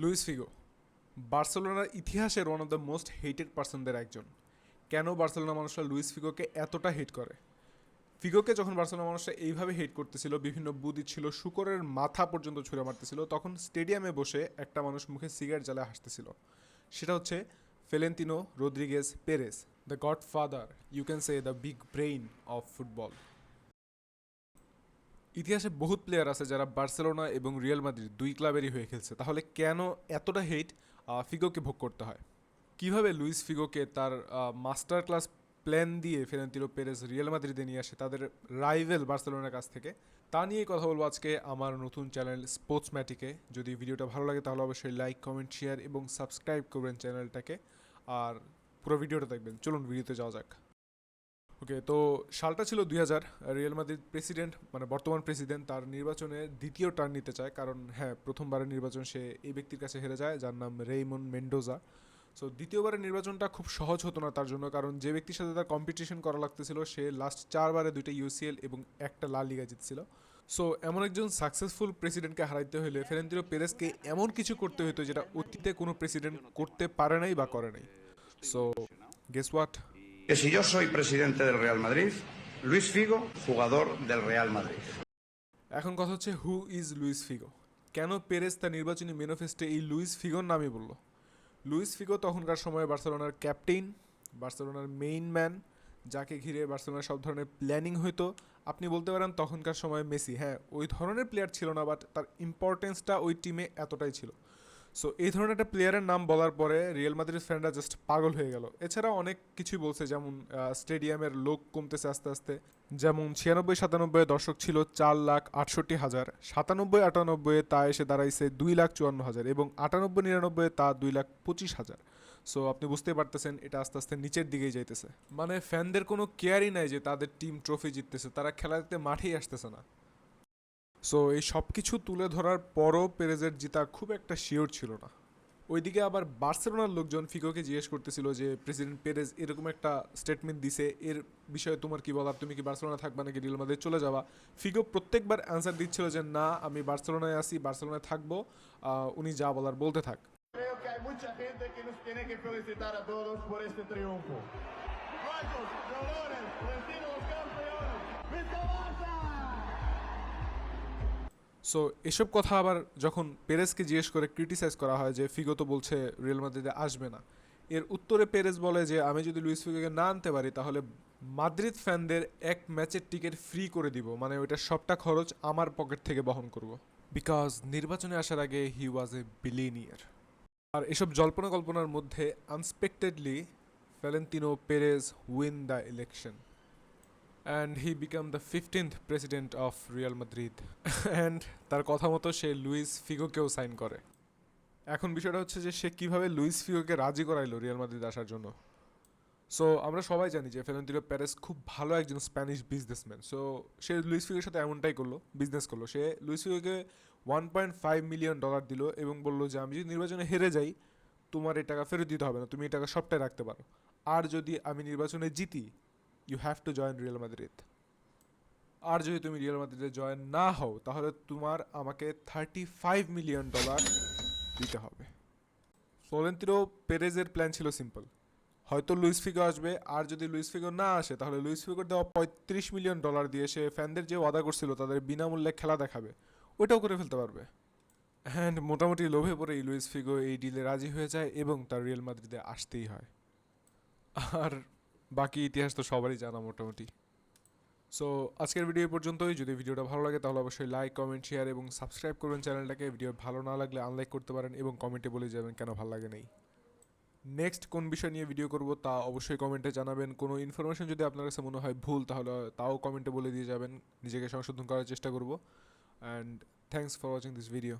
Luis Figo বার্সেলোনার ইতিহাসের one of the most hated পার্সনদের একজন। কেন বার্সেলোনা মানুষরা লুইস ফিগোকে এতটা হেট করে? ফিগোকে যখন বার্সেলোনা মানুষরা এইভাবে হেট করতেছিল, বিভিন্ন বুদ্ধি ছিল, শুকরের মাথা পর্যন্ত ছুঁড়ে মারতেছিল, তখন স্টেডিয়ামে বসে একটা মানুষ মুখে সিগারেট জ্বালে হাসতেছিল। সেটা হচ্ছে Florentino Rodriguez Perez, the godfather, you can say the big brain of football. ইতিহাসে বহুত প্লেয়ার আছে যারা বার্সেলোনা এবং রিয়াল মাদ্রিদ দুই ক্লাবেরই হয়ে খেলছে, তাহলে কেন এতটা হেট ফিগোকে ভোগ করতে হয়? কিভাবে লুইস ফিগোকে তার মাস্টার ক্লাস প্ল্যান দিয়ে ফ্লোরেন্তিনো পেরেজ রিয়াল মাদ্রিদে নিয়ে আসে তাদের রাইভেল বার্সেলোনার কাছ থেকে, তা নিয়েই কথা বলবো আজকে আমার নতুন চ্যানেল স্পোর্টস ম্যাটিকে। যদি ভিডিওটা ভালো লাগে তাহলে অবশ্যই লাইক, কমেন্ট, শেয়ার এবং সাবস্ক্রাইব করবেন চ্যানেলটাকে। আর পুরো ভিডিওটা দেখবেন। চলুন ভিডিওতে যাওয়া যাক। ওকে, তো সালটা ছিল 2000। রিয়াল মাদ্রিদ প্রেসিডেন্ট, মানে বর্তমান প্রেসিডেন্ট, তার নির্বাচনে দ্বিতীয় টার্ন নিতে চায়, কারণ হ্যাঁ, প্রথমবারের নির্বাচন সে এই ব্যক্তির কাছে হেরে যায় যার নাম রেইমন মেন্ডোজা। সো দ্বিতীয়বারের নির্বাচনটা খুব সহজ হতো না তার জন্য, কারণ যে ব্যক্তির সাথে তার কম্পিটিশন করা লাগতেছিল সে লাস্ট 4বারে 2টা ইউসিএল এবং একটা লা লিগা জিতছিল। সো এমন একজন সাকসেসফুল প্রেসিডেন্টকে হারাইতে হলে ফ্লোরেন্তিনো পেরেজকে এমন কিছু করতে হতো যেটা অতীতে কোনো প্রেসিডেন্ট করতে পারে নাই বা করে নাই। So guess what? Que si yo soy presidente del Real Madrid, Luis Figo, jugador del Real Madrid. এখন কথা হচ্ছে, হু ইজ লুইস ফিগো? কেন পেরেজ তার নির্বাচনী ম্যানিফেস্টোে এই লুইস ফিগোর নামই বলল? লুইস ফিগো তখনকার সময়ে বার্সেলোনার ক্যাপ্টেন, বার্সেলোনার মেইন ম্যান, যাকে ঘিরে বার্সেলোনার সব ধরনের প্ল্যানিং হইতো। আপনি বলতে পারেন তখনকার সময় মেসি, হ্যাঁ, ওই ধরনের প্লেয়ার ছিল না, বাট তার ইম্পর্টেন্সটা ওই টিমে এতটাই ছিল। সো এই ধরনের একটা প্লেয়ারের নাম বলার পরে রিয়াল মাদ্রিদ ফ্যানরা জাস্ট পাগল হয়ে গেল। এছাড়া অনেক কিছুই বলছে, যেমন স্টেডিয়ামের লোক কমতেছে আস্তে আস্তে। যেমন 96-97 দর্শক ছিল 4,68,000, 97-98 তা এসে দাঁড়াইছে 2,54,000 এবং 98-99 তা 2,25,000। সো আপনি বুঝতে পারতেছেন এটা আস্তে আস্তে নিচের দিকেই যাইতেছে। মানে ফ্যানদের কোনো কেয়ারই নাই যে তাদের টিম ট্রফি জিততেছে, তারা খেলা দেখতে মাঠেই আসতেছে না। সো এই সব কিছু তুলে ধরার পরও পেরেজের জিতা খুব একটা শিওর ছিল না। ওইদিকে আবার বার্সেলোনার লোকজন ফিগোকে জিজ্ঞেস করতেছিল যে প্রেসিডেন্ট পেরেজ এরকম একটা স্টেটমেন্ট দিছে, এর বিষয়ে তোমার কি বলার, তুমি কি বার্সেলোনা থাকবা নাকি রিয়াল মাদ্রিদ চলে যাবা? ফিগো প্রত্যেকবার অ্যান্সার দিচ্ছিল যে না, আমি বার্সেলোনায় আসি, বার্সেলোনায় থাকবো, উনি যা বলার বলতে থাক। Creo que hay mucha gente que nos tiene que felicitar a todos por este triunfo. ¡Muchos colores! ¡Vestidos los campeones! ¡Vista Barça! So এসব কথা আবার যখন পেরেজকে জিজ্ঞেস করে ক্রিটিসাইজ করা হয় যে ফিগো তো বলছে রিয়াল মাদ্রিদে আসবে না, এর উত্তরে পেরেজ বলে যে আমি যদি লুইস ফিগোকে না আনতে পারি তাহলে মাদ্রিদ ফ্যানদের এক ম্যাচের টিকিট ফ্রি করে দিব, মানে ওইটার সবটা খরচ আমার পকেট থেকে বহন করব, বিকজ নির্বাচনে আসার আগে হি ওয়াজ এ বিলিনিয়ার। আর এসব জল্পনা কল্পনার মধ্যে unexpectedly Florentino Perez win the election and he become the 15th president of Real Madrid and তার কথা মতো সে লুইস ফিগোকেও সাইন করে। এখন বিষয়টা হচ্ছে যে সে কিভাবে লুইস ফিগোকে রাজি করাইলো রিয়াল মাদ্রিদ আসার জন্য। সো আমরা সবাই জানি যে ফ্লোরেন্তিনো পেরেজ খুব ভালো একজন স্প্যানিশ বিজনেসম্যান। সো সে লুইস ফিগোর সাথে এমনটাই করলো, বিজনেস করলো। সে লুইস ফিগোকে $1.5 মিলিয়ন দিল এবং বললো যে আমি যদি নির্বাচনে হেরে যাই তোমার এই টাকা ফেরত দিতে হবে না, তুমি এই টাকা সবটাই রাখতে পারো। আর যদি আমি নির্বাচনে জিতি, you have to join Real Madrid. আর যদি তুমি রিয়াল মাদ্রিদে জয়েন না হও তাহলে তোমার আমাকে $35 মিলিয়ন দিতে হবে। ফ্লোরেন্তিনো পেরেজের প্ল্যান ছিল সিম্পল, হয়তো লুইস ফিগো আসবে, আর যদি লুইস ফিগো না আসে তাহলে লুইস ফিগোর দেওয়া $35 মিলিয়ন দিয়ে সে ফ্যানদের যে ওয়াদা করছিল তাদের বিনামূল্যে খেলা দেখাবে, ওইটাও করে ফেলতে পারবে। অ্যান্ড মোটামুটি লোভে পড়েই লুইস ফিগো এই ডিলে রাজি হয়ে যায় এবং তার রিয়াল মাদ্রিদে আসতেই হয়। আর বাকি ইতিহাস তো সবারই জানা মোটামুটি। সো আজকের ভিডিও পর্যন্তই। যদি ভিডিওটা ভালো লাগে তাহলে অবশ্যই লাইক, কমেন্ট, শেয়ার এবং সাবস্ক্রাইব করবেন চ্যানেলটাকে। ভিডিও ভালো না লাগলে আনলাইক করতে পারেন এবং কমেন্টে বলে যাবেন কেন ভালো লাগে নেই। নেক্সট কোন বিষয় নিয়ে ভিডিও করব তা অবশ্যই কমেন্টে জানাবেন। কোনো ইনফরমেশন যদি আপনার কাছে মনে হয় ভুল তাহলে তাও কমেন্টে বলে দিয়ে যাবেন, নিজেকে সংশোধন করার চেষ্টা করব। And thanks for watching this video.